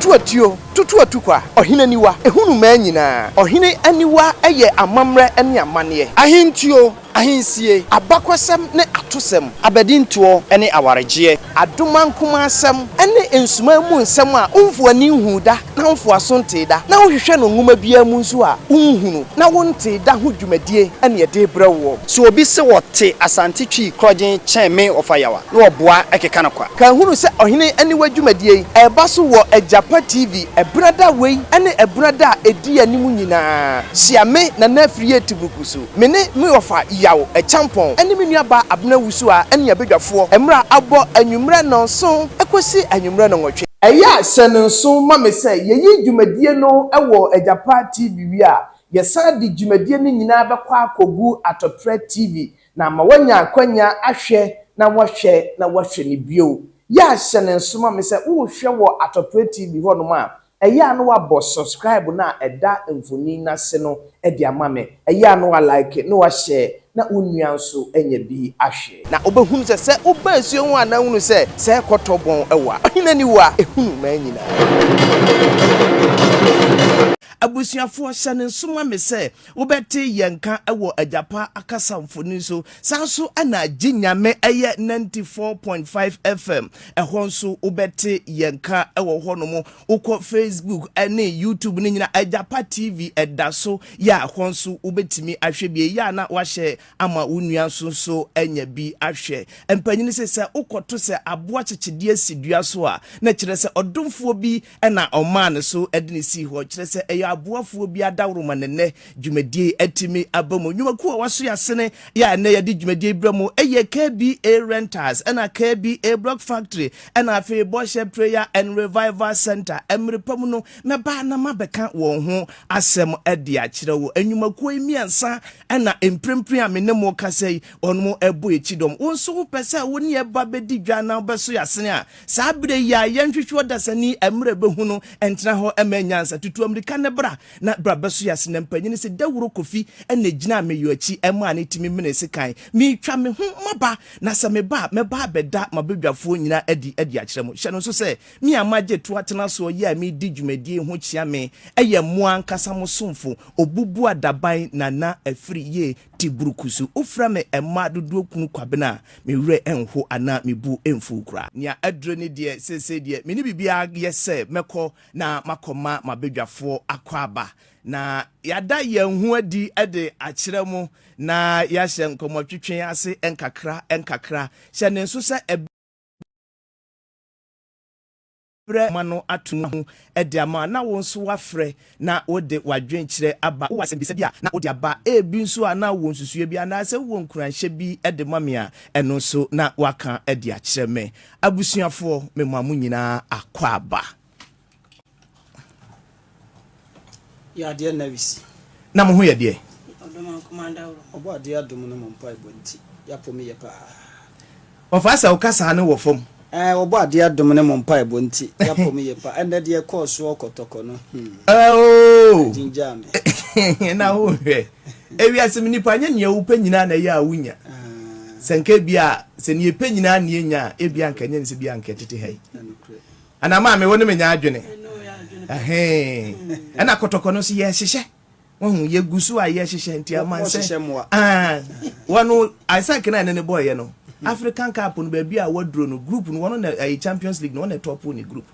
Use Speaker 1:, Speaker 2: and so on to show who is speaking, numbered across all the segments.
Speaker 1: tutu atio tutu atukwa ohine niwa ehunu manyina ohine aniwa eye amamre ene amane ahintio ahensie abakwasem ne atosem abedinto ene awaregye adomankoma asem ene ensuma mu nsem a umfu ani huda na umfu asonte da na wohwehwe no ngoma bia mu nso a unhunu na wonte da ho dwumadie ene yede brewo
Speaker 2: so obi se wote asante twi krogen cheme ofayawa na oboa ekeka na kwa
Speaker 1: ka hunu se ohine ene wadwumadie eba so wo Ajapa TV ebrada wei ene ebrada edi animu nyina siame na na friye tibukusu mene me ofa yawo champon ene me nuaba abna wusu a ene yabedwafo emra abo anwumra nonso ekosi anwumra nonwotwe eya senenso mame se yeyi dwumadie no ewo Ajapa TV wi a yesa di dwumadie no nyina bekwa akogu Atopre TV na ma wanya akwanya ahwe na wahwe ni bio ya senenso mame se wo hwe wo Atopre TV ho no ma eya no wa subscribe na eda mfoni na se no edi amame eya no wa like no wa share na unuanso enye bi ahwe na obehunu se obaasuo ho ana hunu se kotobon ewa hinani wa ehunu manyina abusuafo hyane nsoma me se wobete yenka ewo Ajapa akasa mfoni so sanso ana ginyame eye 94.5 FM ehon so wobete yenka ewo hono uko Facebook ene YouTube ni nyina Ajapa TV edaso ya hon so wobetimi ahwe bi ya na wahye ama unua so enya bi ahwe empanyini se ukoto se aboa chechedie sidua so a na kire se odomfuo bi na oman so edini si ho kire se aboafuo bi adawro manene dwumadie atimi abamu nwumaku a waso yasene ya na yadi dwumadie bramu eye KBA Rentals na KBA Block Factory na afi Boshe Prayer and Revival Center emrepam no meba na mabeka won ho asem ade a kire wo nwumaku emiansa na emprempre a menemo kasai onmo ebo echidom wonso pese woni eba bedi dwa na obeso yasene a sabre ya yentwetwe dasani emre behu no entena ho emanyansa tutu amerika ne bra na brabeso yasene mpanyini se dawuro kofi ene gina meyo achi ema ne timi mene sekan mi twa me ho maba na se meba beda mabedwafo nyina adi akirem hye no so se mi amaje to atena so ya mi di dwumadie ho chia me eye mo ankasa mo somfo obubu adaban na afiri ye tiburukusu ofra me ema dodo kunu kwabena me wure enho ana me bu emfu kura nia adro ne de sese de me ni bibia yese meko na makoma mabedwafo akwaba na yada yenhu adi ade akirem na yahye nkomotwetwen ase enkakra hye ne nso se bre mano atunu ho ede ama na wonso wafre na wode wadwenkire aba wo wasembisa bia na wode aba ebi nso ana wonsusue bia na se wo nkuranhye bi ede mamia eno so na waka ede akire me abusuafo memamu nyina akwa aba
Speaker 3: ya de na wisi
Speaker 1: na mo ho ye de
Speaker 3: odoma komanda obo ade adom no mompa ibonti ya pomi ye pa
Speaker 1: ofasa ukasa na wo fom
Speaker 3: obo ade adom ne mompa ibonti ya pomi ye pa ende de course okotoko no jinjame
Speaker 1: na ho hwe ewiasem nipa nya nya wo panyina na ya awunya senke bia se ne panyina na nya ebia nka nya nse bia nka tete hai ana ma me woni menya adwene ana kotoko no si ye hyehye won ye gusu a ye hyehye ntia amanse wonu Isaac na ne boy ye no African Cup no ba bia wadro no group no wono na Champions League no wono top ni group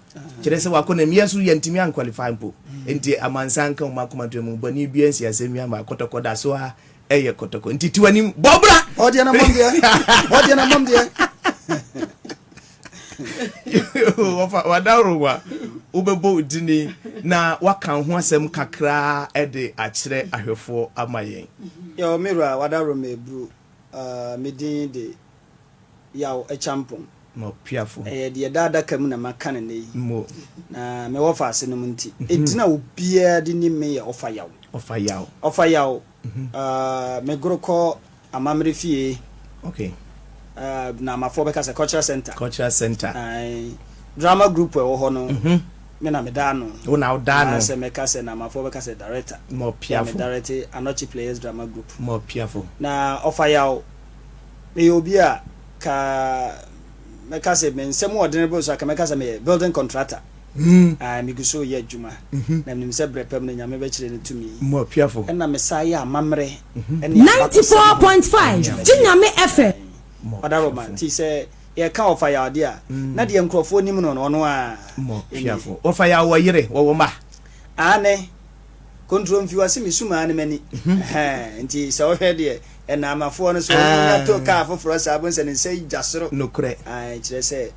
Speaker 1: kire se wakona miasu ye ntimi an qualify mpo enti amansa nka makomato mu bani bia nsi asemi ama kotoko da so a eye kotoko enti tiwani bobra
Speaker 3: odi na mamdia
Speaker 1: wadarowa ubebo dini na waka ho asem kakra ede akire ahwefo amayen
Speaker 3: yo mirwa wadaro mebru medin de yaw echampon
Speaker 1: no piafo
Speaker 3: de dada kam na makane nei
Speaker 1: mo
Speaker 3: na me wofa ase no munti entina obia de ni me ya ofa yaw me groko amamre fie
Speaker 1: okay
Speaker 3: na mafo be kase cultural center drama group we ho no me na me dano
Speaker 1: na dano
Speaker 3: se me kase na mafo be kase director
Speaker 1: mo piafo
Speaker 3: me director Anochi Players drama group
Speaker 1: mo piafo
Speaker 3: na ofa yaw me obia ka me kase me nsem ordinary so ka me kase me building contractor miguso ye adwuma na nim se brepem na nyame be kire ne tumi
Speaker 1: mo piafo
Speaker 3: na mesaye amamre
Speaker 4: 94.5 Chinyame FM
Speaker 3: Padaroma ti se ye ka ofa ya ade a na de nkrofo nim no no a
Speaker 1: mo piafo ofa ya wo yire wo ma
Speaker 3: ane kontrol mfiwase misuma ane mani nti se wo hwe de na amafo no so na to ka afoforo sa abon se ne se jasoro
Speaker 1: no kure
Speaker 3: kire se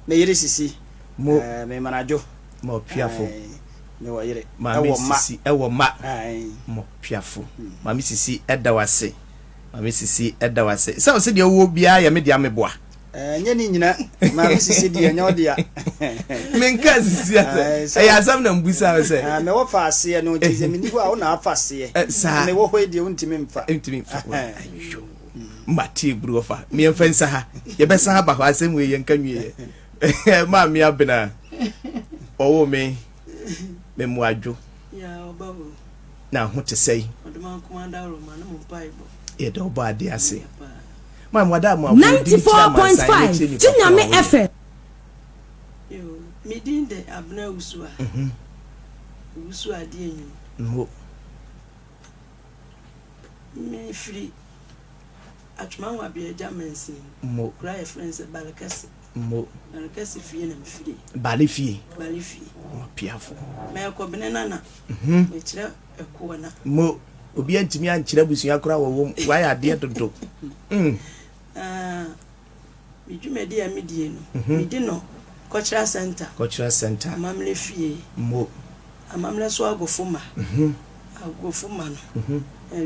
Speaker 3: me yire sisi mo me manajo
Speaker 1: mo piafo
Speaker 3: me wo yire
Speaker 1: ewo ma mo piafo mami sisi edawase mami sisi edawase se o se de wo bia ya me dia me boa
Speaker 3: nya ni nyina mami sisi de nya odia
Speaker 1: menka sisi asa ya sam na mbusa se
Speaker 3: me wo fa ase no tize me ni ho a wo na afa ase me wo ho de untimi mfa
Speaker 1: ayo mati bru fa me mfansa ha ye be san ba ho asem we ye nka nwie ma mi abena owo me muadwo
Speaker 5: ya obawo
Speaker 1: na ho te sei
Speaker 5: oduma komanda roma na mo bible
Speaker 1: e do ba de ase ma mwada mo
Speaker 4: 94.5 Chinyame FM
Speaker 5: yo midinde abna usua usua de enyu
Speaker 1: mo
Speaker 5: me free atuma wa bia jamensi
Speaker 1: mo
Speaker 5: cry friends balakasi
Speaker 1: mo
Speaker 5: balakasi fie na mfiri
Speaker 1: balifi mo piafo
Speaker 5: me ko benena na me kira eko na
Speaker 1: mo obi antimi ankira busua kora wo wa ya de dodo
Speaker 5: mi dwumedi a medie no medi no cultural center amamle fie
Speaker 1: mo
Speaker 5: amamle so agofuma agofuma no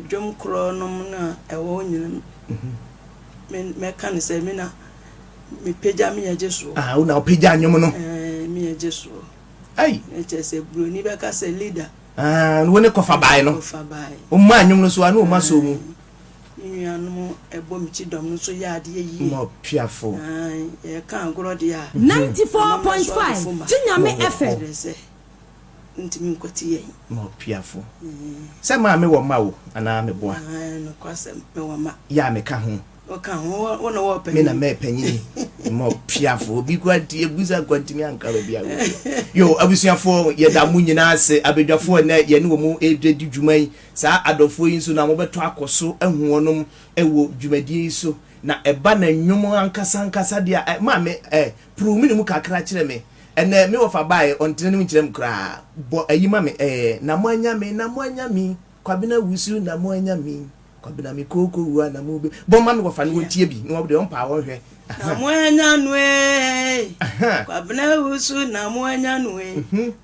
Speaker 5: dwom kro no na ewo nyina me kan se me na me peja me ya jesu
Speaker 1: una peja anyom no
Speaker 5: me ya jesu
Speaker 1: ai
Speaker 5: eche se broni be ka se leader
Speaker 1: no woni kofa bae no o ma anyom no so anu o ma so mu
Speaker 5: nyanu ebo mchi dom no so ya ade yi
Speaker 1: mo piafo
Speaker 5: e kan goro de a
Speaker 4: 94.5 Chinyame FM
Speaker 5: ntimi nkoti yi
Speaker 1: mo piafo se ma me wo ma wo ana me boa
Speaker 5: no kwase me wo ma
Speaker 1: ya me ka ho
Speaker 5: o ka ho wo no wo
Speaker 1: me na me panyini mo piafo bi kwati ebuza kwantimi anka ba bia yo abusuafo ye da mu nyina ase abedwafo na ye ne wo mu edwedi dwuman sa adofo yi so na mo beto akoso ahuonom ewo dwumadie so na eba na nwom ankasa dia ma me pro mi mu kakra kire me ene me wo fa bae ontene mu kire m kra bo ayima me na mo anya mi kwabena wusu na mo anya mi kwabena mi koko wa na mo be bo ma me wo fa ne wontie bi no wo de on pa wo hwe
Speaker 5: na mo anya no kwabena wusu na mo anya no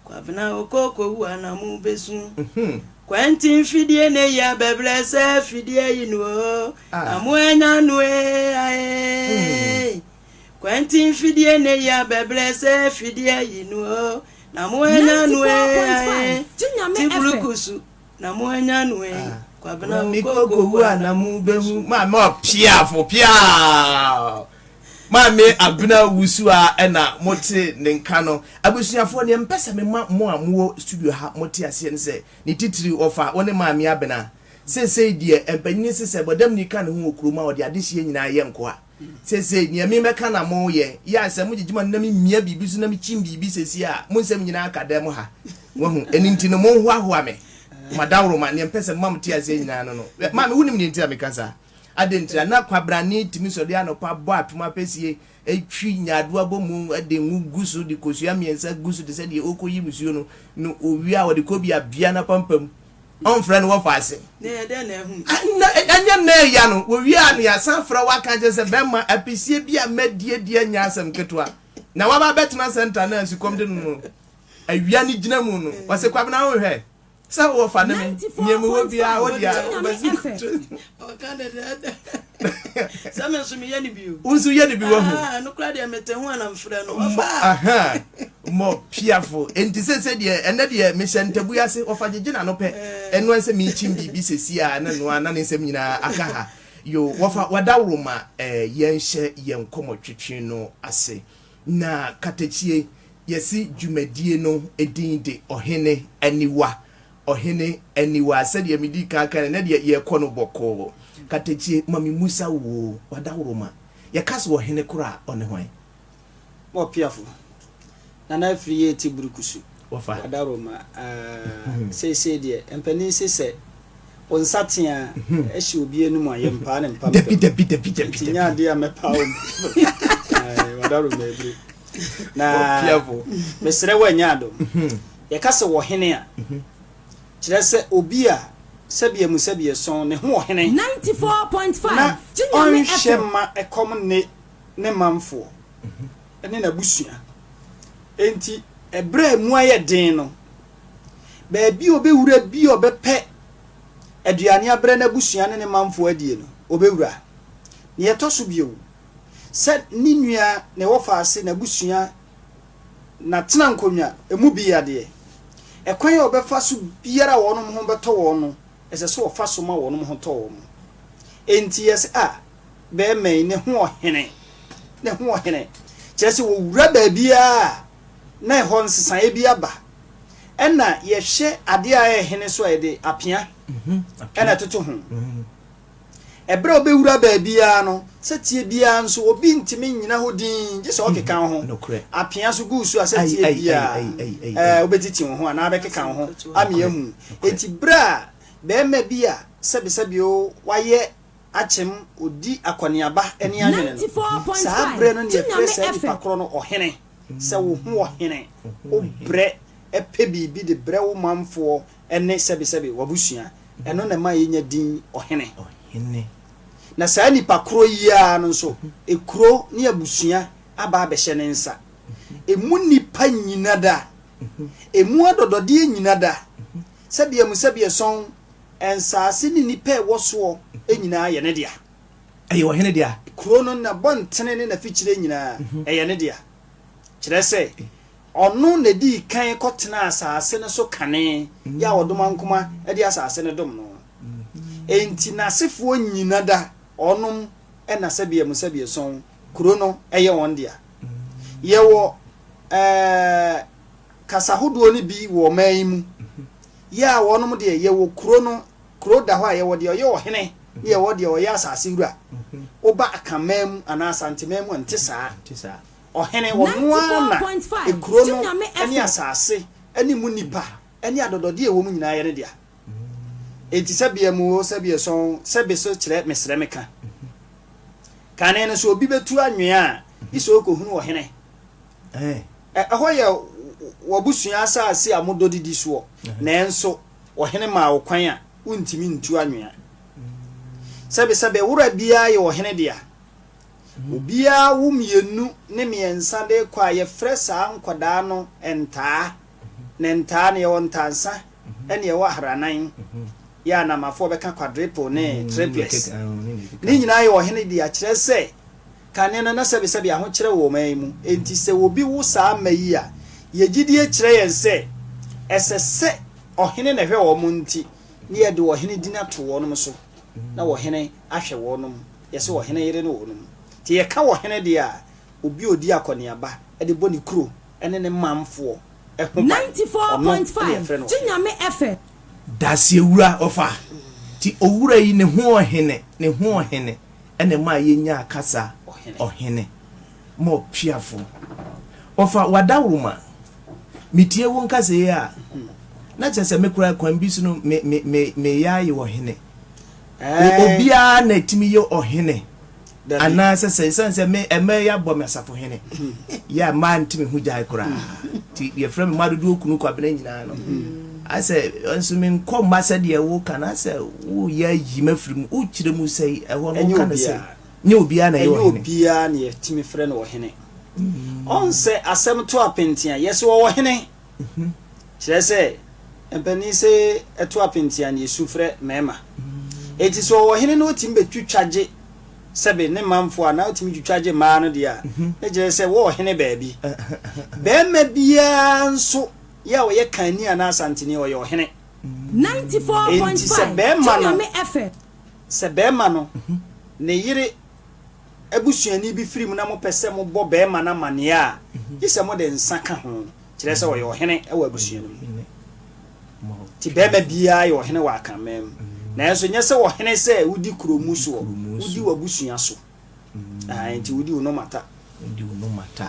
Speaker 5: kwabena okoko wa na mo besu Quentin fidie ne ya beblese fidie yinu na mo anya no Quentin fidie ne ya beblese fidie yinu na mo anya no tibulukusu na mo anya no kwabena
Speaker 1: okoko wa na mo behu ma me piafo ma me abuna wusu a na mote ne nka no abusuafo ne mpesa me mo amuo studio ha mote ase ne se ne titiri ofa woni ma me abena sese die empanyin sese bodam ni ka ne ho okuruma odi adehie nyina ye nkoa sese ne me meka na mo ye ya se mo gigima na me mia bibi so na me chim bibi sese a mo nsem nyina akadem ha wahu eninti no mo ho ahoa me madam Roma ne mpesa mam te ase nyina no ma me wunim ne ntia me kasa adentira na kwabrani timi so de anopa bo atuma pesie etwi nyado abomu ade ngugusu de kosua miensa gusu de se de okoyi musuo no owia wo de kobia bia na pampam on friend wo faase
Speaker 5: ne de na hu
Speaker 1: anya na ya no wo wia no ya san fra waka je se bema apesie bia madie nya asem ketwa na wa ba betna center na asikom de no awia ni gina mu no wase kwabna wo hwe sa wo fa ne me nyemu wo bia wo dia
Speaker 5: o kan de sa me so me ye ni bi o
Speaker 1: unsu ye ni bi wo hu
Speaker 5: no kra de mete hu ana mfre no fa
Speaker 1: mo piafo enti se de ene de me sentabu yase ofa gigina no pe eno ense me chim bibi sesi a na no ana ne nsem nyina aka ha yo wofa wadawroma yenhye yenkomo twetwe no ase na katachie yesi dwumadie no edin de ohene aniwa said yemidi kaka na de ye kono boko katachie mami musa wo wadawroma ye kaso ohene kura one hwan
Speaker 3: mo piafo na free ye ti burukusu
Speaker 1: wafa
Speaker 3: adaroma say de empani se onsatea ehye obi enum ayempa ne mpa
Speaker 1: dabi
Speaker 3: nya de amepa o adaroma ebri na mesere wanya do ye kase wo hene a kire se obi a sabia mu sabia son ne ho hene
Speaker 4: 94.5 Chinyame FM
Speaker 3: shema ekom ne mamfo ene na busua enti ebra mu aye den no ba bi obewura bi obepe aduane abra na busua ne mamfo adie no obewura ne yetoso bio se ni nua ne wofa ase na busua na tena nkonwa emu bi ade ekwan ya obefa so biara wonom ho beto wono ese so ofa so ma wonom ho to wono enti yes be me ne ho hene chese wo wura ba bia na ho nsesan e bia ba ena ye hwe ade a hene so ede apia ena toto ho ebra obewura ba bia no setie bia nso obi ntimi nyina ho din je so okeka ho apia so gu so asetie bia obetiti ho ana abekeka ho ame hu enti bra be me bia sebi o waye achem odi akoniaba eni anwene no sa bre no ne presa di pakro no ohene se wo ho ohene o bre epe bibi de bre wo mamfo ene sebi wabusua eno na ma yenya din ohene na sa ni pakro yia no so ekro ne abusua aba abehye ne nsa emu nipa nyinada emu adodode nyinada sabia son ensase ni nipa woso enyina ye ne dia
Speaker 1: ayi wo hene dia
Speaker 3: krono na bontene ne na fichire nyina eye ne dia kire se onu na di kan kotena asase ne so kane ya wodoma nkoma e di asase ne dom no enti na sefo nyina da onum e na sabia son krono eye won dia ye wo kasahodo ni bi wo mayimu ya wonum de ye wo kro da ho a ye wo de ye wo hene ye wo de o ya asase wura oba akamam ana santemam ntisa o hene wo nuana e kro no ani asase ani mu nipa ani adodode e wo mu nyina ye ne dia enti sabia mu sabia son sabe so kire mesre meka kane no so obi betu anwea iso ko hunu wo hene ho ye wabusua asase amododidi so na enso wo hene ma wo kwan a untimi ntu anwea sabe wura bia ye wo hene dia obia wo mienu ne miensa de kwa ye fresa nkoda no entaa nenta ne wo ntansa ene ye wo haranan ya na mafo beka quadruple ne triples ni nyina ye wo hene dia kire se kane na sabe aho kire wo man mu enti se obi wo saa mayi a ye gidie kire ye se esese ohene na hwe wo mu nti ne ye de wo hene dina to wo no so na wo hene ahwe wo no yese wo hene yere no wo no ti ye ka wo hene dia obi odi akoniaba e de boni kuro ene ne mamfo e ho
Speaker 4: 94.5 Chinyame FM
Speaker 1: das ye wura ofa ti owura yi ne ho hene ene ma yenya akasa ohene mo piafo ofa wadawuma mitie won kase ya na chese mekura kwan bi su no me yayi wo hene obia na timi yo ohene ana se me ya bo me asafo hene ya man timi hu jai kura ti ye frame madudu okunu kwa bena nyina no ase onso me nkom masa de wo kana se wo ya yi mafrim wo kire mu sei eho no kana se nye obia na yo hene
Speaker 3: obia na ye timi frɛ no hene on se asem to apentia yes wo hene kire se empani se eto apentia na yesu frɛ mema eti so wo hene no timi betwitwaje sebe ne mamfo ana otimi twitwaje ma no dia na kire se wo hene baabi be ma bia nso ya wo ye kani ana asantini wo yo hene
Speaker 4: 94.5 Chinyame FM
Speaker 3: sebe ma no ne yire abusuani bi firi mu na mo pese mo bo be ma na mane a yise mo de nsaka ho kire se wo yo hene e wo abusuani ti be ma bia yo hene wa kamem na enso nye se wo hene se wudi kromu so wudi wabusua so ai ti wudi uno mata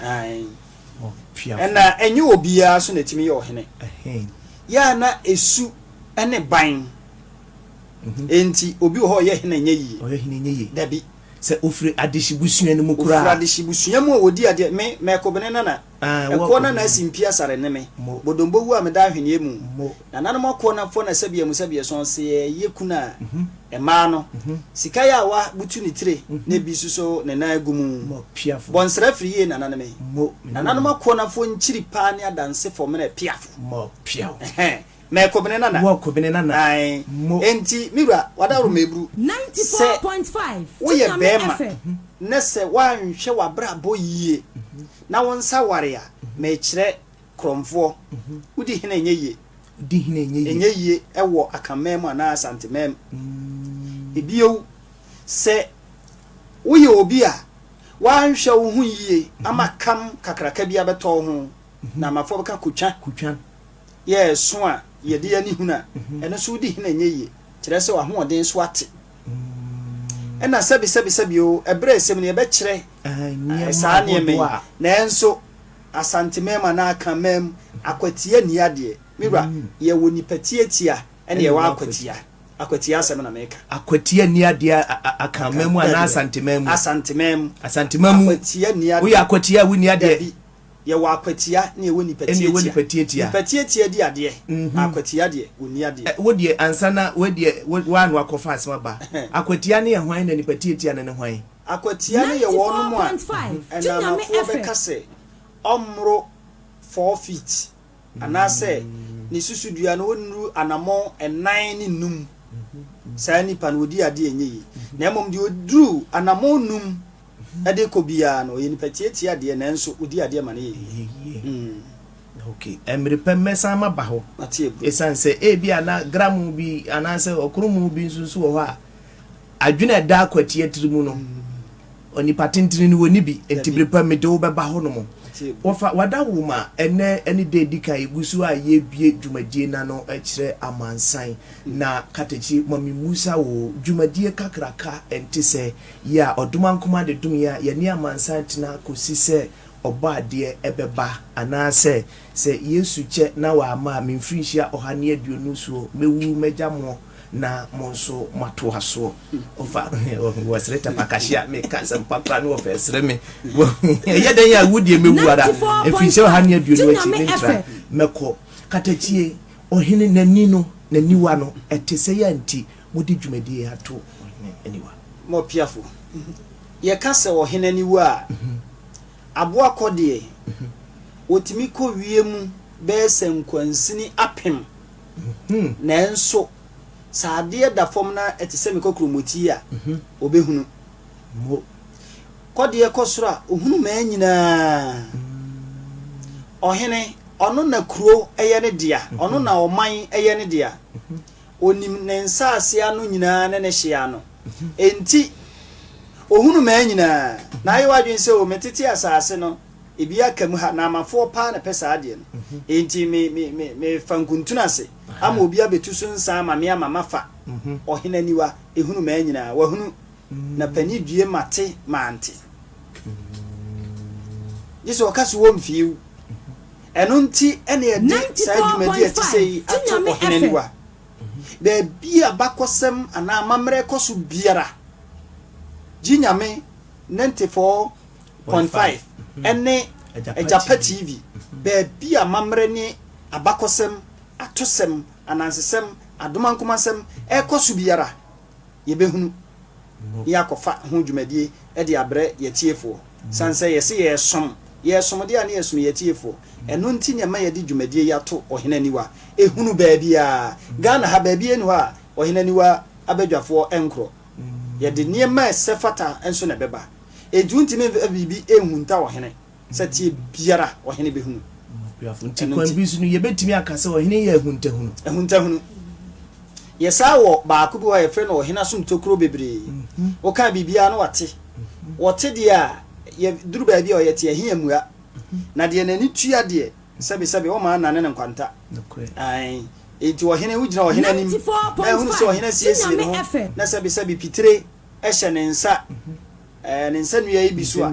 Speaker 1: ai
Speaker 3: ɛna enye obia so na timi ye ohene ya na esu ene ban enti obi ho ye hene nye yi dabi
Speaker 1: se ofre adehibusua ne mu kura
Speaker 3: ofre adehibusua mu wodi ade me kobene na ekwo na asimpia sare ne me bodombo wu a me da hwene mu na nanom akwo na fo na sabia so se ye kuna ema no sika ya wa butu ni tire na bi suso ne na agumu bonsra firi ye na naname na nanom akwo na fo nchiri pa ne adanse fo me na piafo me kobene nana enti miwa wadaro mebru
Speaker 4: 94.5
Speaker 3: woye bema nese wanhwe wabrabo yie na wonsa ware a me kire kromfo udi hene enye yie ewo akamem ana santemem ebio se woye obi a wanhwe wo hu yie amakam kakraka bia beto ho na mafo beka kutwan ye so a yede ya ni huna ene so di hina nyeye kire se wa hoɔden so ate ena sebi o ebre sem ne be kire saa ne me na enso asantemema na akamem akwatia ni ade mira ye woni patie tia ene ye wa akwatia asem na meka
Speaker 1: akwatia ni ade akamem ana asantemem
Speaker 3: akwatia ni ade
Speaker 1: wo ya akwatia wo ni ade
Speaker 3: ye wa akwatia ne woni patie patie di ade akwatia de woni ade
Speaker 1: wo de ansana wo de wan wa kofa asema ba akwatia ne ye hwan na ni patie na ne hwan
Speaker 3: akwatia ne ye wonu mu a na mafo be kase omro 4 feet anase ni susudua no wonu anamo enan ni num sa ni pan wodi ade enyi na emom de odru anamo num ade ko bia no ye ni patie ade na enso odi ade ma ne
Speaker 1: okay emre pemesa ma ba ho esanse e bia na gram bi anase okrumu bi nsusu wo ha adwena da akwatie trimu no oni patentini ni woni bi entibre pemede wo be ba ho no mo wofa wadawo ma ene de dika egusu a ye bie dwumadie na no akire amansan na katechi mami Musa wo dwumadie kakraka entise ya odumankoma de dumia ye ni amansan tina kosise obade ebeba anase se Yesu che na wa ma memfrinhia ohane aduonu so mewu mejamo na monso matoaso ofa wasreta pakashia me kansa papa no ofesre me yeden ya wudie mewuara efishe ohane aduonu achi mentra meko katachie ohene nani no naniwa no etese ya nti modi dwumadi ato aniwa
Speaker 3: mo piafo ye kase ohene niwa abo akode otimi ko wiemu be senkwansini apem na enso saade da fom na etise mikokromoti a obehunu mo kode ekosora ohunu ma nyina ohene ono na kuro eye ne dia ono na oman eye ne dia onim ne nsaase anu nyina ne ne hye ano enti ohunu ma nyina na ayi wadwen se o metiti asase no ebi akamu ha na amafo pa na pesa ade no enti me fankuntuna se ama obi abetu so nsa ma me ama mafa ohena niwa ehunu ma nyina wahunu na pani due mate mante yeso okaso wo mfiu eno nti ene edi sa dwumadi ati sei ato ohena niwa be bia bakosem ana amamre koso biara jinyame 94.5 ene Ejapa TV be bia mamre ni abakosem atosem anansesem adomankomasem ekoso biara yebehunu yakofa ho dwumadie e de abre yetiefo sanse yese yesom de ane yesom yetiefo eno nti nyama yedi dwumadie yato ohenaniwa ehunu baabia Ghana ha baabia ni ha ohenaniwa abadwafo enkro yede niema sefata enso na beba edunti me bibi ehunta ohene sati biara ohene behunu
Speaker 1: nti kwambisu no yebetimi akase ohene ye ehunta hunu yesa wo baako bi wo yefre no ohene asom tokro bebre wo ka bibia no wote dia ye duru baabi o yete ahia mua na de nani tua de sebe wo ma na ne nkwanta ai enti ohene wugina ohene nim ehunu so ohene siesie no na sebe pitire ehye ne nsa ne nsa nua ibi so a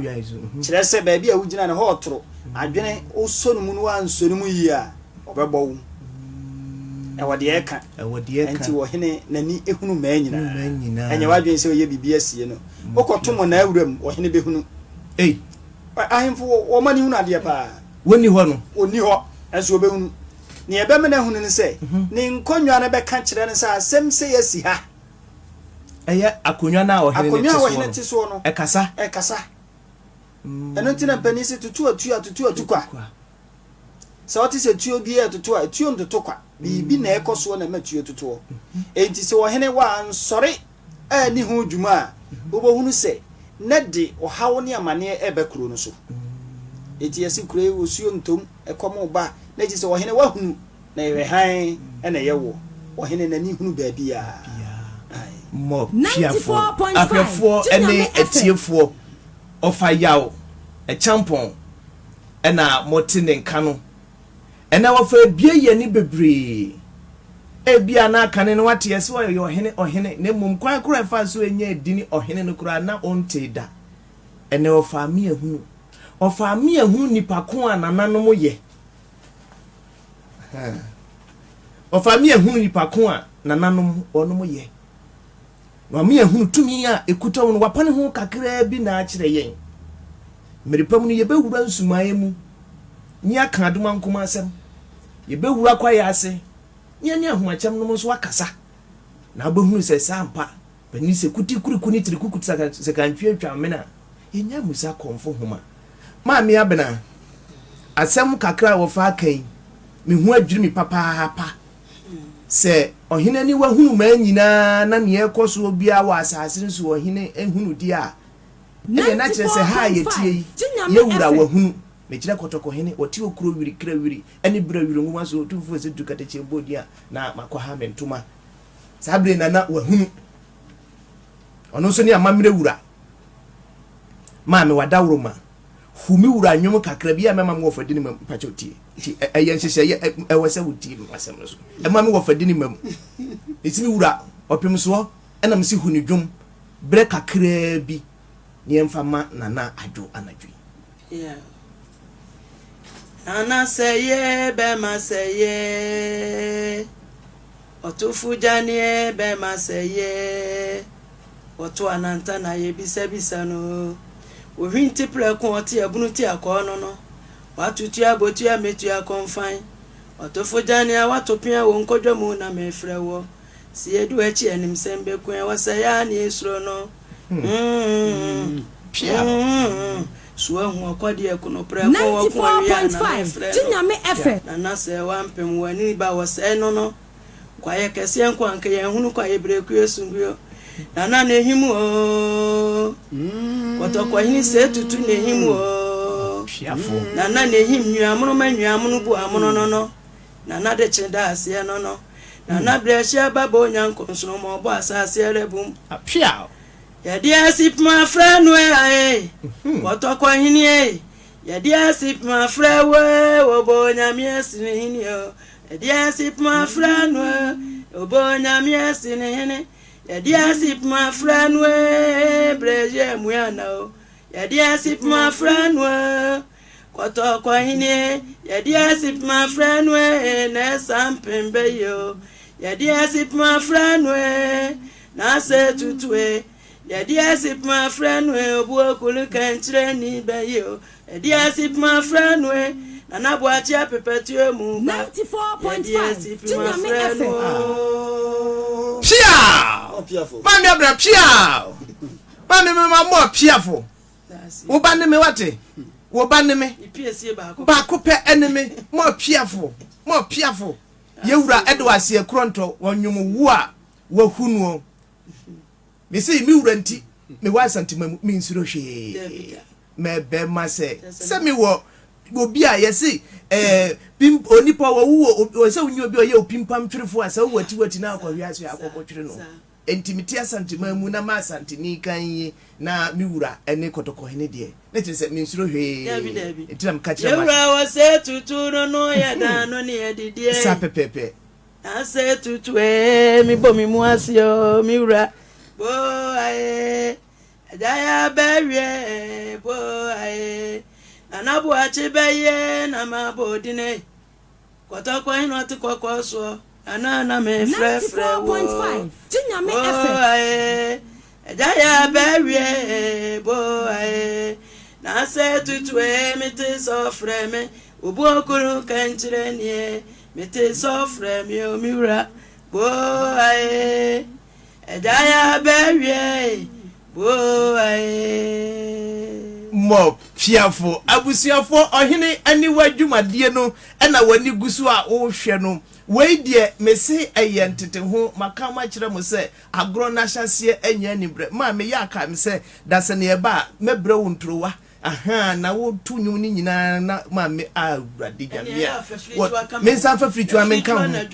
Speaker 1: kire se baabi a wugina ne hotoro
Speaker 3: adwene oso no mu no anso no mu yi a obebo wo e wode e ka enti wo hene nani ehunu ma nyina enye wadwen se oye bibia asie no okotomo na awuram wo hene behunu ahemfo wo mani hunu ade pa
Speaker 1: woni ho no
Speaker 3: oni ho enso obehunu ne ebe me na hunu ne se ne nkonwa na be ka kire ne sa asem se yasi ha
Speaker 1: eye akonwa na wo hene
Speaker 3: ti so no
Speaker 1: ekasa
Speaker 3: eno ntina panisi tutu kwa so what is a tuo bi tuo ndoto kwa bibi na ekoso na matuo tutu enti se wo hene wa nsori ani ho dwuma a obohunu se na de ohawo ne amane ebekuro no so enti yesi kure osuo ntom ekomo ba na ji se wo hene wa hunu na yewe han na yewo wo hene nani hunu baabi a
Speaker 1: mo piafo afefo ene etiefo ofa yaw e champon ena motine nka no ena wofa bie ye ni bebre e bia na kane no wate yesi wo ye ohene ne mum kwan kura fa so enye dini ohene no kura na onte da ene ofa mi ehunu nipa ko ananano mo ye ofa mi ehunu nipa ko ananano ono mo ye no mi ehunu tumi a ekuta wo no wapane ho kakra bi na akire yen meripam no yebewura nsumaye mu nya kan adoma nkoma asem yebewura kwa ya ase nya ahomacham no so akasa na abehunu se sampa bani se kuti kurikuni tirikukuti se kantwe atwa mena enya musa konfo homa ma me abena asem kakra wo fa kan me hu adwiri mi papa se ohine ni wa hunu ma nyina na ne ekoso obia wa asase nso ohine ehunu di a e na kire se ha ye tie ye wura wa hunu me kire kotoko hene oti okuro wiri kra wiri eni bra wiri nguma so otumfuo se dukate chembodi a na makwa ha mentuma sabre na wa hunu ono so ni amamre wura ma me wadawro ma humi wura nwom kakra bia mema me wofadini mam pachotie ti eyen hye ewese wuti masem so ema me wofadini mam etimi wura opem so ena me si huni dwom bre kakra bi ni emfama nana adwo anadwi
Speaker 5: nana seye be maseye otufu janie be maseye otu ananta na ye bisa no ohwinti plekon oti abunu ti akono no watutu abotu ametu akonfan otufu janie watopia wo nkodwamu na mefrewo si edu echi enim sembe kwen wasaya ni esro no suwa hu akwadi ekono preko wo kwa wi na
Speaker 4: Jinyame FM
Speaker 5: na se wampem wani ba wose no kwa ye kese nkwa nke ye hunu kwa ye breku esunguyo na nehimu o woto kwa hini se tutu nehimu o
Speaker 1: piafo
Speaker 5: na nehim nyamuno manyamuno bu amono no na de chenda ase no na bresha babo nyankonso mo bo asase erebum
Speaker 1: apia
Speaker 5: yadi asip my friend we aye woto kwa hini e yadi asip my friend we obo nyamiesi ne hini o yadi asip my friend we obo nyamiesi ne hini yadi asip my friend we breje muyana o yadi asip my friend we woto kwa hini yadi asip my friend we na sampembe yo yadi asip my friend we na se tutue yadi asip my friend we obu okulu kanchire ni bayo yadi asip my friend we na boachi apepetue mu
Speaker 4: 94.5 Jinyame FM
Speaker 1: pia mami abra pia mami me mo piafo wo ba ne me wate wo ba ne me
Speaker 5: ipiesie
Speaker 1: ba ko pe enemy mo piafo yewura edwase ekronto wonwum wu a wahunuo me say mi wura nti me wa santima mi nsuro hwe me be ma se me wo obi a yesi pim onipa wo se unyo obi o ye opimpam twirefo asa wo wati na akwa hwiase akoko twire no intimity asantima mu na ma santini kan na mi wura ene kotoko hene de na tiri se mi nsuro hwe entiram ka kire ma
Speaker 5: yewura wo se tutu no ya da no ne edidie
Speaker 1: sa pepepe
Speaker 5: ase tutu mi bo mi mu asio mi wura bo aye ajaya berie bo aye anabu achibeye na mabodine kwata kwa ino ti kokoso anana me frefre
Speaker 4: 94.5 Tinyame FM
Speaker 5: aye ejaya bewie bo aye na se tutwe mete so freme obu okuru kanchire nie mete so freme o miura bo aye ejaya bewie bo aye
Speaker 1: mo piafo abusiafo ohene ani wadwumadie no na wani gusu a wo hwe no wei de mesi eyentete ho makama kire mo se agro na hyase anya nibre ma me ya aka me se dase ne ba mebre wo ntrowa aha na wo tu nyum ni nyina na ma me awurade nyamia me san fa fritwa me kan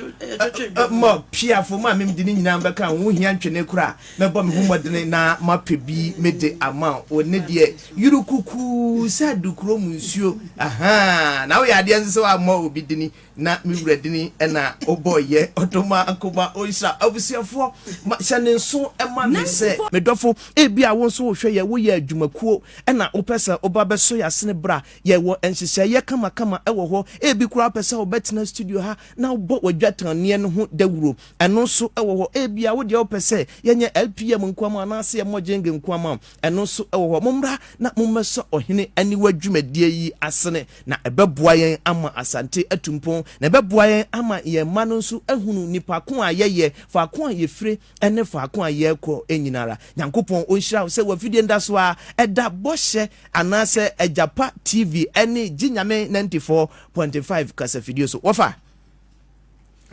Speaker 1: mo piafo ma me di ni nyina be kan wo hia ntwene kura me bo me humodene na ma pebi me de ama one de yurukuku sa dukuro mu nsuo aha na wo ya de nso wa ma obi dini na me wuradini na oboye otoma akoma oisha abusiafo hyane nso ma me se me dofo ebi a wo nso wo hwe ye wo ye adwumakuo na wo pesa oba beso yasene bra ye wo enhyehyɛ ye kama ewo ho ebi kura pesa obetena studio ha na wo wadwatan ne no ho dawuro eno so ewo ho ebi a wo de wo pese yenye LPM nkwama na ase ye mojenge nkwama eno so ewo ho momra na mommeso ohene ani wadwumadie yi asene na ebeboa yen ama asante atumpon na ebeboa yen ama ye ma no so ehunu nipa ko a ye fa ko a ye fire ene fa ko a ye kɔ enyinara nyankopɔn onhyira se wa fidie ndaso a eda bohye anase Ejapa TV ene Jinyame 94.5 kasa video so wafa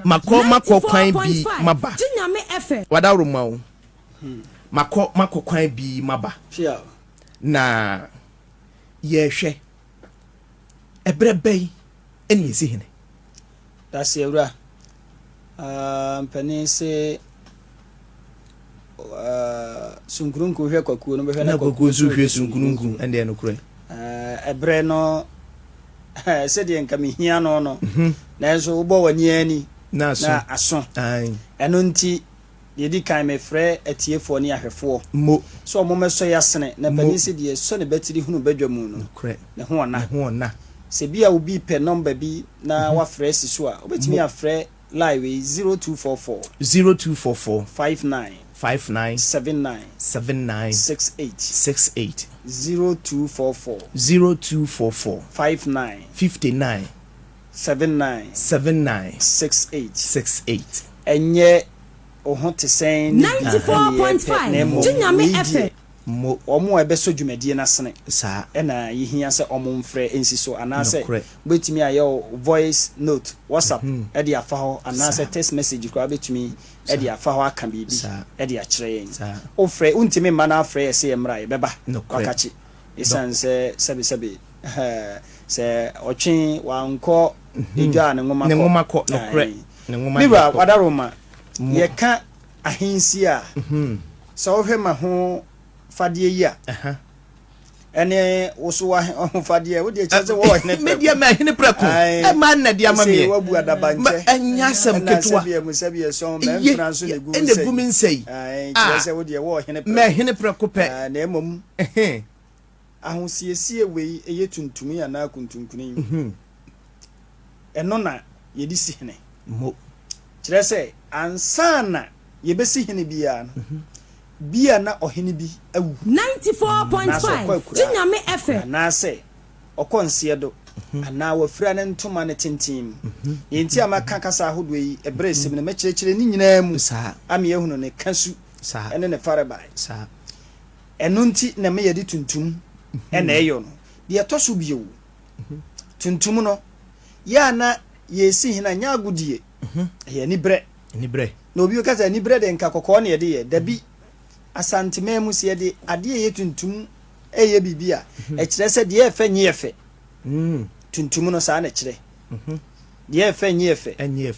Speaker 1: mako kwan bi maba
Speaker 4: Jinyame FM
Speaker 1: wada romawo mako kwan bi maba na ye hwe ebrebe ene yesi hene
Speaker 3: that's ewra mpani se sunkurunku hwe kwakuo no behwe na
Speaker 1: kwakuo su hwe sunkurunku ende no kure
Speaker 3: ebre no se de nka mehia no na enso wo bo wani ani na aso eno nti de di kan me frɛ atiefo ne ahwefo
Speaker 1: mo
Speaker 3: so mo meso yasene na pani se de so ne betiri hunu badwamu no
Speaker 1: kure
Speaker 3: ne ho ona se bia wo bi pe number bi na wa frɛ siso a obetimi afrɛ live 0244 59 68 0244 59 68 enye ohonte sen
Speaker 4: 94.5 Jinyame FM
Speaker 3: mo omo ebeso dwumadie na sene
Speaker 1: sa
Speaker 3: na yihia se omo mfrɛ ensi so anase betumi ayo voice note WhatsApp e de afa ho anase text message kwa betumi e de afa ho aka bibi e de a kyerɛ yen o frɛ untimi ma na afrɛ ye se emra ye beba wakachi isanse sebe se otwen wankɔ edwa ne ngoma
Speaker 1: kɔ nokre ne ngoma
Speaker 3: biba wadaroma ye ka Ahensie a so wo hwe ma ho fadie yi a ene woso wa fadie wo de kyerɛ wo hene
Speaker 1: media ma hene preko e ma na dia ma me
Speaker 3: wo bu adabanche
Speaker 1: anya sam ketwa
Speaker 3: sabie so me mfranso ne gu
Speaker 1: ene gu min sei
Speaker 3: kyerɛ sɛ wo de wo hene preko
Speaker 1: ma hene preko pe
Speaker 3: na emom ahosiesie wei eye tuntum ya na kuntunkunin eno na ye di si hene
Speaker 1: mo
Speaker 3: kyerɛ sɛ ansana ye besi hene bia no bia na ohene bi awu
Speaker 4: 94.5 Jinyame FM
Speaker 3: na se okonsie do ana wafira ne ntoma ne tintim yenti amaka kasa ahodo yi ebresim ne mekyerɛkyerɛ ni nyinaa mu
Speaker 1: sa
Speaker 3: ame ehunu ne kasu
Speaker 1: sa
Speaker 3: ene ne farebai
Speaker 1: sa
Speaker 3: eno nti na me yedi tuntum ena eyo no de etoso biewu tuntum no ya na yesi hina nya agudie ye ni bre na obi okaza ni bre de nka kokɔ ne yede ye dabi asantime mu se yede ade ye tuntum eye bibia e kyerɛ sɛ de efe nye efe tuntum no saa na kyerɛ de efe nye efe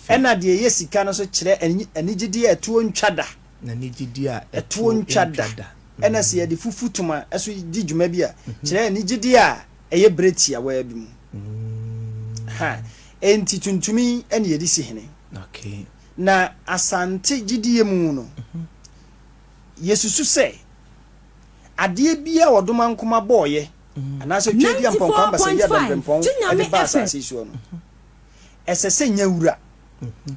Speaker 3: ena de ye sika no so kyerɛ anigidi etuo ntwada
Speaker 1: na nigidi a
Speaker 3: etuo ntwada ena se yede fufutuma eso di dwuma bi a kyerɛ anigidi a eye breti a wa bi mu ha enti tuntumi ene yedi si hene
Speaker 1: okay
Speaker 3: na asante gidie mu no yesusu sɛ ade bia wodoma nkoma boye anase twa di ampon kwa mbasa ya dempon ade ba asase so no esese nya wura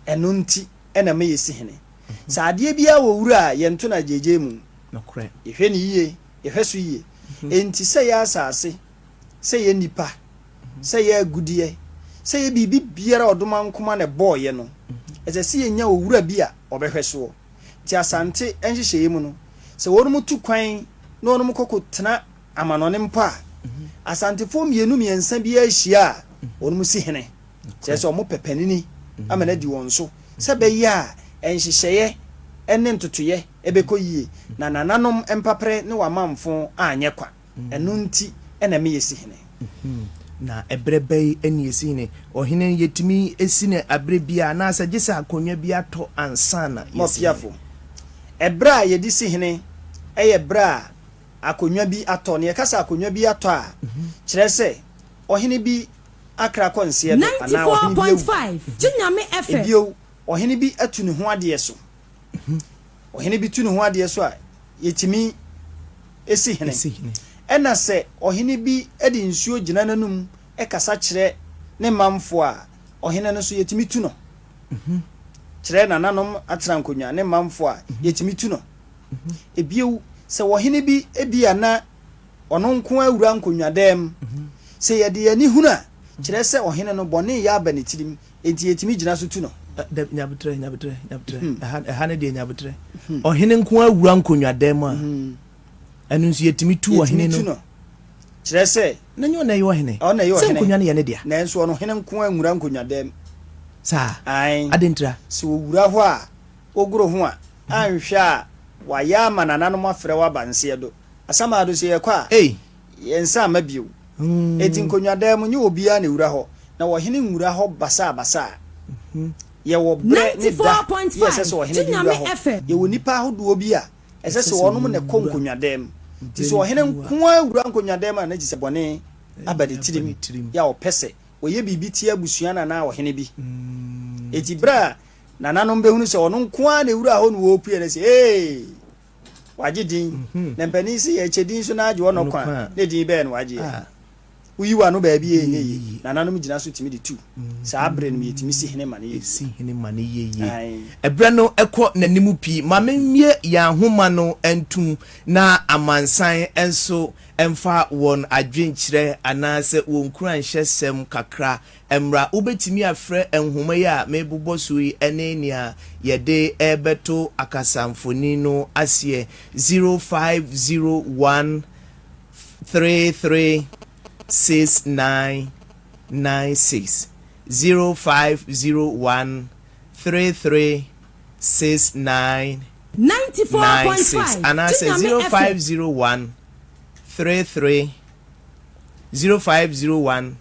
Speaker 3: eno nti ena me yesi hene sa ade bia wo wura ye nto na jeje mu
Speaker 1: nokre
Speaker 3: ehwe ni yie ehwe so yie enti se ya asase se ye nipa se ye agudie se ye bibi biara odoma nkoma ne boye no esese ye nya wo wura bia obehwe so ti asante enhyehyɛ yi mu no se wonu mutu kwan na wonu mukoko tena amanone mpa asante fo mienu miensa bia ahia wonu musi hene se omo pepanini amana di won so se be ya enhyehyɛ ene ntotoye ebekɔ yie na nananom empapre ne wamamfo anye kwa enu nti ena me yesi hene
Speaker 1: na ebrebe eni esi ne ohene yetimi esi ne abre bia na asa gisa akonwa bia to ansana
Speaker 3: mofiafo ebra yedi si hene bra akonwa bi ato ne kasa akonwa bi ato a kire se ohene bi akra konse do ana ohene bi
Speaker 4: 94.5 Jinyame FM
Speaker 3: ebio ohene bi atu ne ho ade so ohene bi tu ne ho ade so a yetimi esi hene ena se ohene bi edi nsuo gina nanum kasa kire ne mamfo a ohene no so yetimi tu no kire nananom atra nkonwa ne mamfo a yetimi tu no ebio se ohene bi ebia na ono nko awura nkonwa dem se yede yani huna kire se ohene no bone ya aba ne tirim enti yetimi gina so tu no
Speaker 1: nyabutre hane de nyabutre ohene nko awura nkonwa dem a enu nso yetimi tu ohene no
Speaker 3: kire se
Speaker 1: na nyo na yo ohene se nkonwa ne ye ne dia
Speaker 3: na enso ono hene nko awura nkonwa dem
Speaker 1: sa
Speaker 3: ai
Speaker 1: adentra
Speaker 3: se owura ho a oguro ho a anhwe a waya manana no mafrɛ wa banse do asama do se yekwa yensa mabio eti nkonwa dem nyi obia na ewura ho na wo hene nwura ho basa ye wo bre ni da yes so hene nwura ho ye wo nipa hodo obi a ese se wonom ne konkonwa dem ti so hene nko awura nkonwa dem na ji se bone abade tirim ya opese wo ye bibi tie abusua na wo hene bi eti bra nananom behunu se ono nko a na ewura ho no wo pie na se wagidin na mpani si ye chedin so na age wono kwa ne din be no wage uyiwa no ba bi enye nananom gina so timi de tu sa abre no yetimi si hene mane ye
Speaker 1: si hene mane ye ebre no ekọ nanimu pi mamemie ya homa no entum na amansan enso emfa won adwenkyire anase won kura nhyesem kakra emra ubetimi afre enhoma ya mebubo so yi enenia yede ebeto akasamfoni no asie 0501 33 6996 0501 33 6996 and I say 0501 33 0501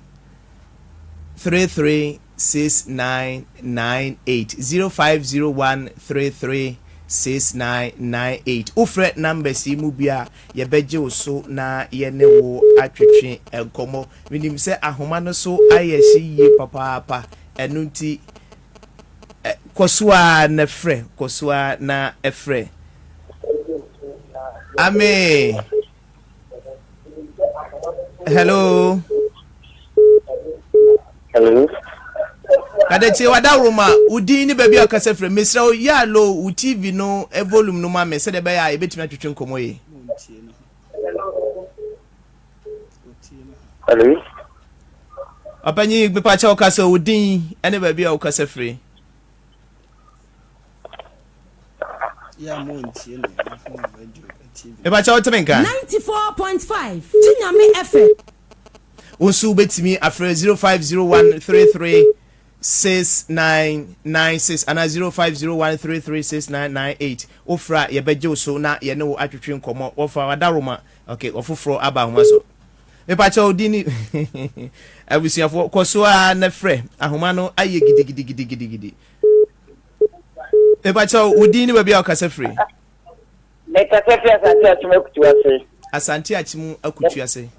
Speaker 1: 33 6998 0501 33 6998 ofre numbers yi mu bia ye beje so na ye ne wo atwetwe enkomo minim se ahoma no so ayehye ye papa enunti kosua na efre ame hello Kadeche wadaruma udi ni baby akase frɛ mesra o ya lo u TV no e volume no ma me se de be ya e betimi atwetwe nkomo yi
Speaker 6: Hello
Speaker 1: Apanyi gbepa cha okase udi ene baby akase frɛ
Speaker 3: ya mo ntie no
Speaker 1: e ba cha otemenka
Speaker 4: 94.5 Jinyame FM
Speaker 1: Osu betimi afre 050133 6996 and 0501336998 ofra ye beje so na ye ne wo atwetwe nkomo ofra wadaroma okay ofofro aba homa so me pa cha odini abusiafo koso a na frɛ ahoma no aye gidigidi me pa cha odini ba bia okasa frɛ
Speaker 6: me ka se fia asante achimu akutuase
Speaker 1: asante achimu akutuase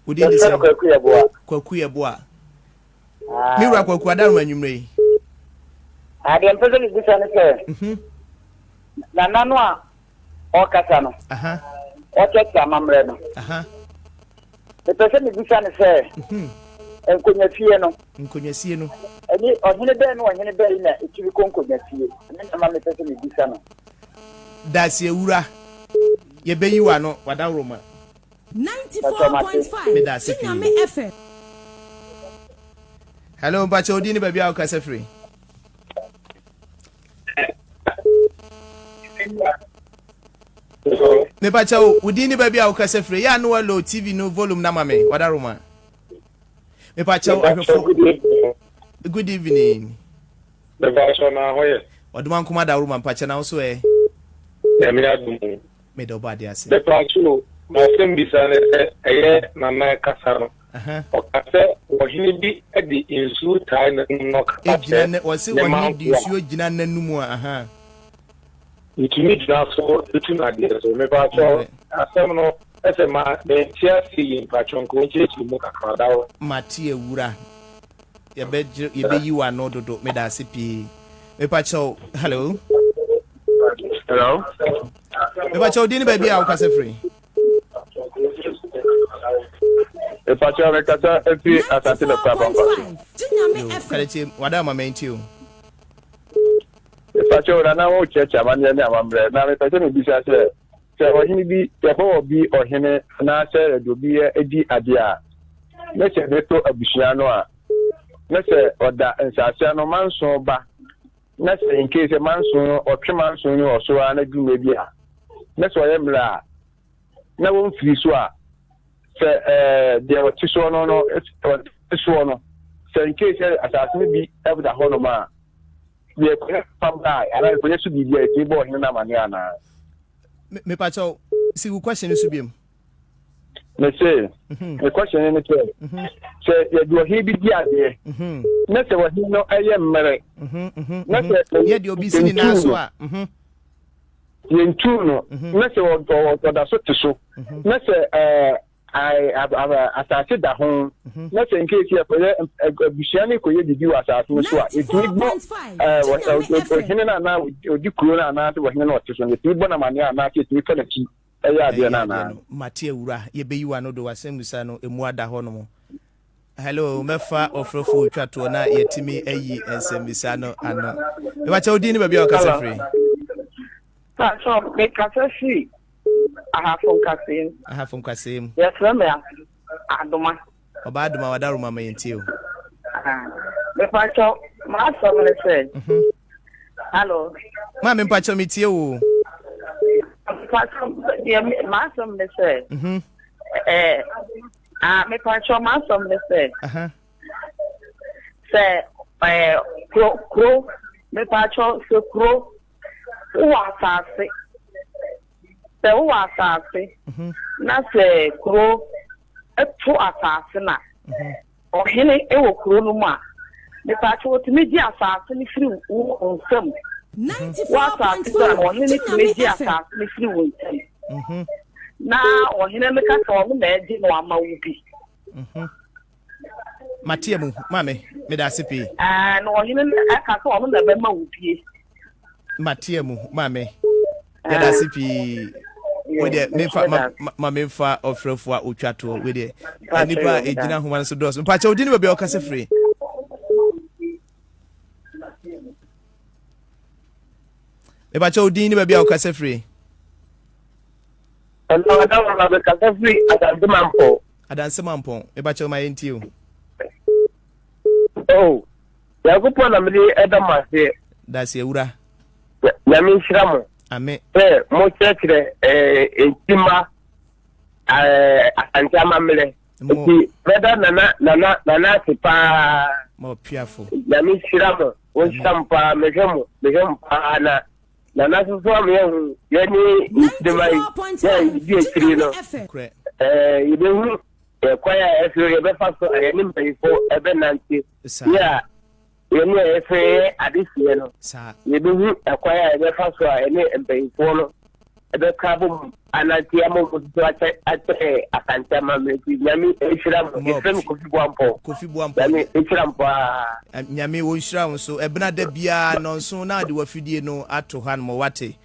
Speaker 6: udini se
Speaker 1: kwakuye boa Mira kwa kwadaru anyumre.
Speaker 6: Ade mpeze ni bisa ne se. Na nanu a okasa no. ɔkyɛkyɛ amammerɛ no mepɛ sɛ mebisa ne sɛ nkonnwa fie no ɛne ɔhene bɛɛ no ɔhene bɛɛ na ɛtumi kɔ nkonnwa fie ɛne nama mepɛ sɛ mebisa no
Speaker 1: dasie wura yɛbɛyi wa no wadaroma
Speaker 4: 94.5 Chinyame FM.
Speaker 1: Hello, Bacha Odini baby a okasa free. Me Bacha Odini baby a okasa free. Ya no low TV no volume na mame. Wadaroma. Me Bacha good evening.
Speaker 7: The Bacha na hoye.
Speaker 1: Oduma kuma da room Bacha na so e.
Speaker 7: Me adum.
Speaker 1: Me do bad ase.
Speaker 7: The Bacha ma sem bisane eye na na kasaro. Okase ohini bi edi insu tai na no
Speaker 1: kase ne wose ohini di insu ogina nanumu
Speaker 7: itumi gina so ituna de so me ba so asem no ese ma de tia si yin patron ko nchechi mu kakra dawo
Speaker 1: mate ewura ye be yiwa no dodo me da sipi me pa cho hello me pa cho dini baby a okase free
Speaker 7: e pacha rekata epi asante le papa
Speaker 1: kalechi wada mamenti o
Speaker 7: e pacha ora na wo checha manya ni amambre na me pacha no bisa se ohini bi te ho bi ohene na se do bi edi ade a me se beto abushia no a me se oda nsase no manso ba na se in case manso o twe manso ni o so na du me bi a me se oyemra na won firi so a there were two no so in case assassin be ever the honoma we come by and I put to be here table in na maniana
Speaker 1: me pacho see the question is be
Speaker 7: me say the question is say you do he be there na say what no aye mere na say
Speaker 1: ye de obi sini na so a
Speaker 7: yentu no na say what da so to na say I have assassin that home. Not in case you have a Bushani could you do assassin. It would not now you corona not what you know to the people of Mania market you can achieve a yard.
Speaker 1: Matia Ura, ye be you are no do a same Musano, a Muada Honomo. Hello, Mefa of Rofu Chatona, ye Timmy, Aye, and Semisano, and what you didn't be your casa free.
Speaker 6: So, make us see. I have from Kasim. Yes, remember. Adoma.
Speaker 1: Obaduma wadaruma mayentio.
Speaker 6: The pacho, my son said. Hello.
Speaker 1: Mamma pacho mitio.
Speaker 6: My son said. Me pacho, my son said. Say, crow, me pacho, so crow. Who are sick? Se wo asase na se kro eto asase na ohene e wo kro no mu a me pa che wotimi di asase ni firi wo onsam
Speaker 4: 94.5
Speaker 6: ohene ni di asase ni firi wo onsam na ohene me ka so mo na edi no ama wo bi
Speaker 1: Matiemu mame me da sipi
Speaker 6: no ohene aka so mo na be ma wo bi
Speaker 1: Matiemu mame ya da sipi with the mefa of Refua Uchato with the Nipa Ejina Human Sudos. Pacho didn't be okase free. The Pacho didn't be okase free.
Speaker 7: And no, I don't have a case free at the Mampo.
Speaker 1: I dance a mampo, a Pacho my into.
Speaker 7: Oh, the good one I'm really Edama here.
Speaker 1: That's Yura.
Speaker 7: Yamin Shramo.
Speaker 1: Ame
Speaker 7: mo chekre etima antama mele ti brother nana tipa
Speaker 1: mo piafo
Speaker 7: na mi shiramo won sampa mejemo pa na so me yani de mai di ekiri no ibehu kwaya efe ye be fa so yani mpayifo ebe nanti ya yẹni ẹfẹ adisiẹ no yẹbihu ẹkwaya ẹbẹ fa so a ẹni mpanyinfoɔ no ẹbẹ ka bom ananti ama mo tutu akyɛ akantama mẹti nyame ehyira mo efrɛ mi kofi buampɔ nyame ehyira mo paa
Speaker 1: nyame wo nhyira mo so ɛbena da biara nɔnso na ade wafidie no ato ha no wate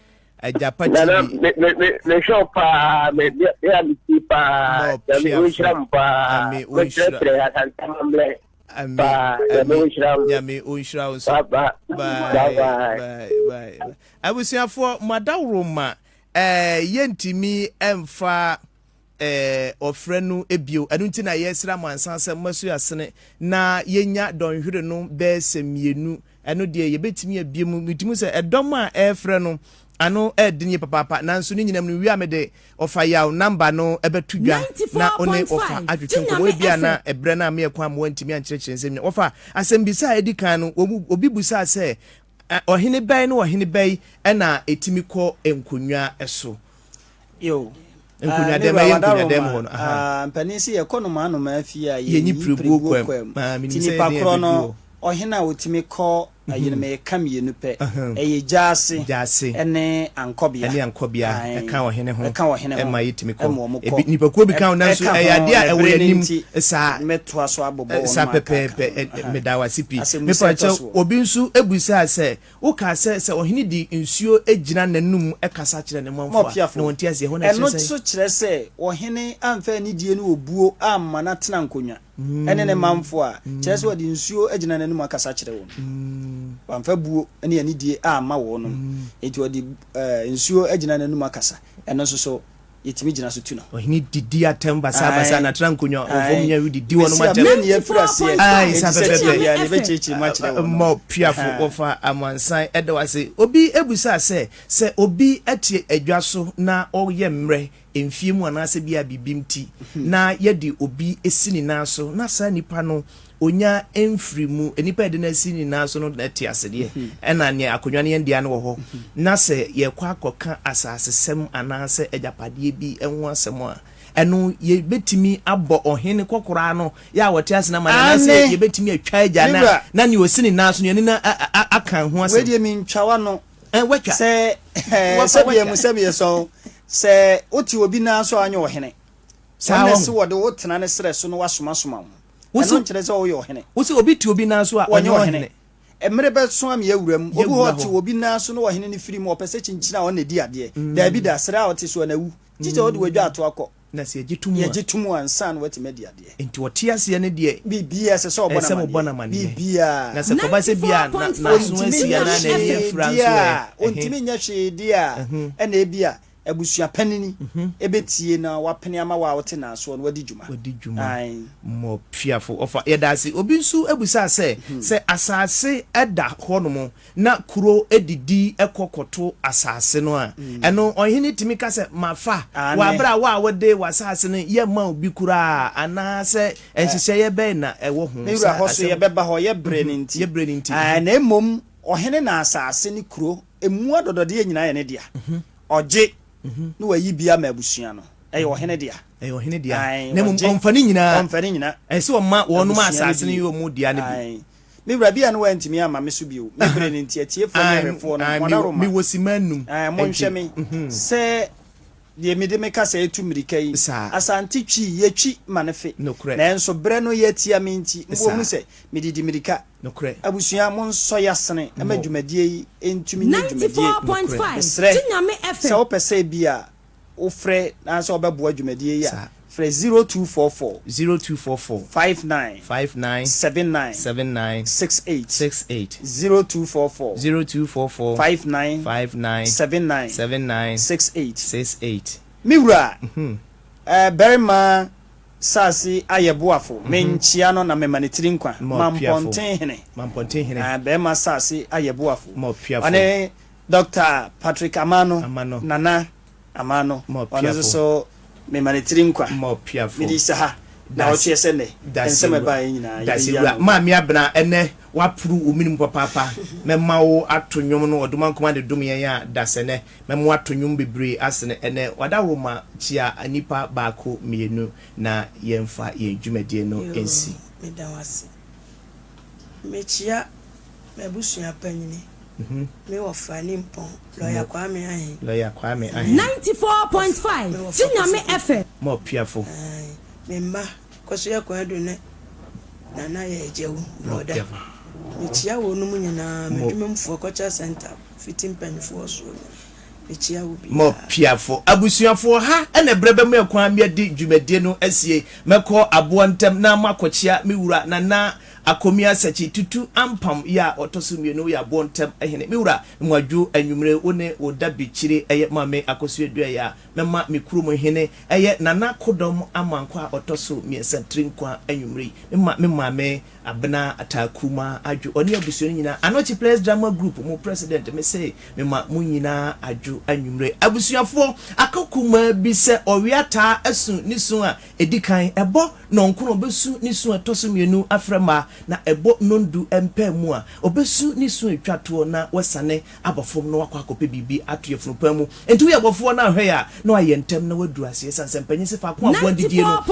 Speaker 1: Ajapa
Speaker 7: Nana,
Speaker 1: TV.
Speaker 7: me shop, me tipa, me ushrampa, me tretre atantamble.
Speaker 1: Yami unshra so. Bye. Abusuafo madawroma yentimi emfa ofrenu ebio anunti na yesra mansansa masu asene na yenya donhwere no be semienu eno de yebetimi abiemu mitimu se edom a efre no ano edini papa nanso ni nyinam no wi amede ofa yaw number no ebetudwa na one ofa adwetwe ko bia na ebre na me kwa mo ntimi ankyerɛkyerɛ nsɛm ofa asɛmbisa edi kan no obi busa sɛ ohene bɛn no ohene bɛn ɛna etimi kɔ enkonwa ɛso
Speaker 3: yo
Speaker 1: enkonwa dem enkonwa dem ho no
Speaker 3: mpanisi economy anoma afia
Speaker 1: yenyi pregu kwam
Speaker 3: tini pakro no ohene a otimi kɔ ayene me kam yenu pɛ eye jase ene ankobia
Speaker 1: eka ohene ho ema yetimi kɔ nipakuo bi kan nanso ade a ewo anim sa
Speaker 3: meto aso abobo
Speaker 1: sa pepe medawa sipi mepacha obi nso ebusa sɛ wo ka sɛ ohene di nsuo egina nanum ekasa kyerɛ ne manfo na wonti ase ho na kyerɛ sɛ
Speaker 3: eno so kyerɛ sɛ ohene amfa ni die no obuo amma na tena nkonwa ene ne manfo a kyerɛ sɛ odi nsuo egina nanum akasa kyerɛ won wamfa buo ene ani die amma wo no enti odi nsuo agina nanum akasa eno so yetimi gina so tu no
Speaker 1: ohini didi atemba saba na trankunyo ofomnya didi wono matem
Speaker 3: ai
Speaker 1: sapepepe
Speaker 3: ya ne bechechi ma kire wono
Speaker 1: mo piafo ofa amansan edawase obi ebusa se obi atie adwaso na oyɛ mmerɛ emfie mu anase bia bibimti na yedi obi esini naso na sa nipa no onya emfrimu enipa ede na sini naso no na ti asede ena ne akonwa ne ndia no ho na se ye kwa akoka asasesem anase ejapade bi enwo asem a eno ye betimi abɔ ohene kokora no ya wote asena ma na se ye betimi atwa agya na ne osini naso ne na akan ho asem
Speaker 3: we die mi ntwawa no
Speaker 1: wetwa
Speaker 3: se bia musabie so se oti obi naso anyo ohene sa se wode wotena ne sere so no wasoma wosi nkyerɛ sɛ woyɛ ohene
Speaker 1: wosi obi ti obi naso a onye ohene
Speaker 3: emre be so am yawuram obi ho ti obi naso no ohene ne firi mu opese kinkyina won ne di ade da bi da sere a wote so na wu tije wode wadwa ato akɔ
Speaker 1: na se agitumu
Speaker 3: ansan wati medi ade
Speaker 1: enti wote ase ne de
Speaker 3: bibia se so obona
Speaker 1: man
Speaker 3: bibia
Speaker 1: na se ko ba se bia na so asia na na ye franso
Speaker 3: ontimi nya hwe dia na ebia abusua panini ebetie na wapene ama wa wote na so no wadi djuma ai
Speaker 1: mo piafo ofa yedase obi nsu abusa se asase eda hono na kuro edidi ekokoto asase no a eno ohene timi ka se mafa wa bra wa wode wasase no ye ma obi kura ana se enhihye ye be na ewo ho
Speaker 3: sa ira hoso ye beba ho ye breninti na emom ohene na asase ni kuro emu adodode ye nyina ye ne dia oje no wayi bia ma abusua no ohene dia
Speaker 1: na mu omfani nyina se o ma wonu ma asase ne yo mu dia ne bi
Speaker 3: me bra bia no wantimi ama me so bio me bre ne ntia tie fo me refo no monaro
Speaker 1: me wosimanum
Speaker 3: mo nhwe me se de me de me ka se etu mirika yi asante twi yetwi manefe na enso bre no yetia me nti mbo mu se me didi mirika abusua mo nso yasene ama dwumadie yi entumi ne dwumadie
Speaker 4: 94.5 Tinyame FM
Speaker 3: se opese bia ofre na se obeboa dwumadie ya fre 0244 59 79 68 0244 59 79 68 miwra berima sasi ayeboafo menchia no na memanitiri nkwa mamponten hene berima sasi ayeboafo ane Dr. Patrick Amano Nana Amano ono so memanitiri nkwa midi saha na oche sene enseme ba nyina
Speaker 1: dasiwa ma mi abna ene wapuru ominim papa memma wo atonyom no oduma nkoma de dum yen ya dasene memma atonyom bebre asene ene wadawo ma chia anipa baako mienu na yemfa ye dwumadie no ensi
Speaker 5: medawase mechia mebusua panyini me wofani mpon lawyer Kwame Ahin
Speaker 4: 94.5 Tinyame FM
Speaker 1: mo piafo
Speaker 5: memba koso ya kwa dune na ye jewu broda mechia wonu mu nyina medwuma mfo kocha center fitim panfo so echia obi
Speaker 1: mo piafo abusuafo ha ene brebe me kwa me di dwumadie no asie mekọ abo ntem na makochia me wura na akomia sachi tutu ampam ya otosumienu ya bontem ehene me wura mwadwu anwumre one oda bichire eye mame akosuedua ya mema mikurumo hene eye nana kodom amankwa otosu miesantrin kwa anwumre me mame abena atakuma aju oni abusuani nyina anochi players drama group mo president me say mema munyina aju anwumre abusuafo akakuma bi se owiata asu nisu a edikan ebo nonkono besu nisu atosumienu afrema na ebo nondu empemu a obesu nisu etwato na wasane abofom no wakwa kope bibi atoyefunu pamu entu ya bofo na hwe ya na ayentem na wadu ase sanse panyese fa ko abo didie no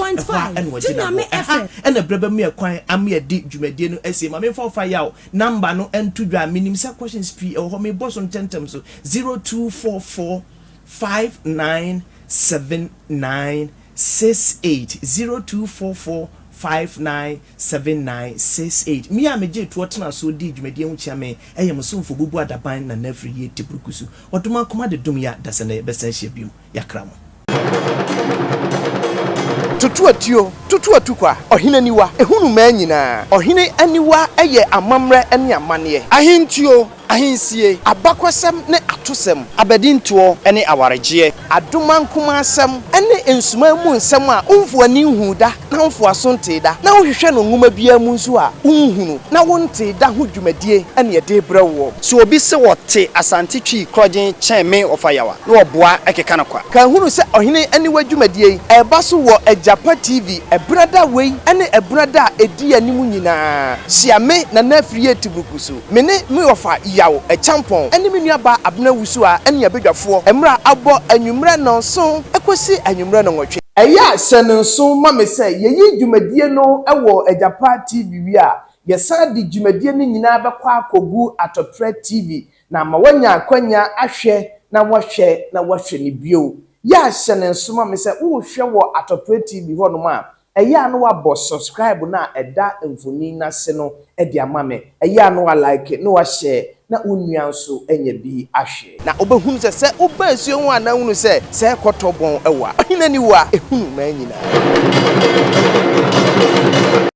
Speaker 1: ena brebe me kwan ame di dwumadie no asie ma me fa yawo number no entudwa minim sa questions p ho me boss on tentem so 0244 597968 0244 597968 mi a meje to tena so di dwumadie hu chia me eyem so mfo bubu adaban na nafri ye tibrukusu otuma koma de dum ya dasane besan hye biu yakramo tutu atukwa ohine niwa ehunu ma nyina ohine aniwa eye amamre ene amane
Speaker 2: ahintio ahensie abakwasem ne atosem abedinto ene awaregye
Speaker 1: adomankuma asem ene ensuma mu nsem a umfu ani huda na umfu asonte da na wohwehwe no nguma bia mu nso a unhunu na wonte da ho dwumadie ene ye de brewo
Speaker 2: so obi se wote asante twi krogen cheme ofayawa na oboa ekeka na kwa
Speaker 1: kan hunu se ohine aniwa dwumadie eba so wo Ajapa TV ebrada wei ene ebrada edi animu nyina siame na nafriye tibukusu mene mi ofa yawo echampon ene me nuaba abna wusu a ene yabedwafo emra abo anwumre nonso ekosi anwumre no nwotwe eya senenso mame se yeyi dwumadie no ewo Ajapa TV wi a yesa di dwumadie no nyina bekwa akogu Atopre TV na ma wanya akwanya ahwe na wahwe ni bio ya senenso mame se wo hwe wo Atopre TV ho no ma eya no wa subscribe na eda mfoni na se no edi amame eya no wa like no wa share na unuanso enye bi ahwe na obehunu se obaasuo ho ana hunu se kotobon ewa ohina ni wa ehunu ma nyina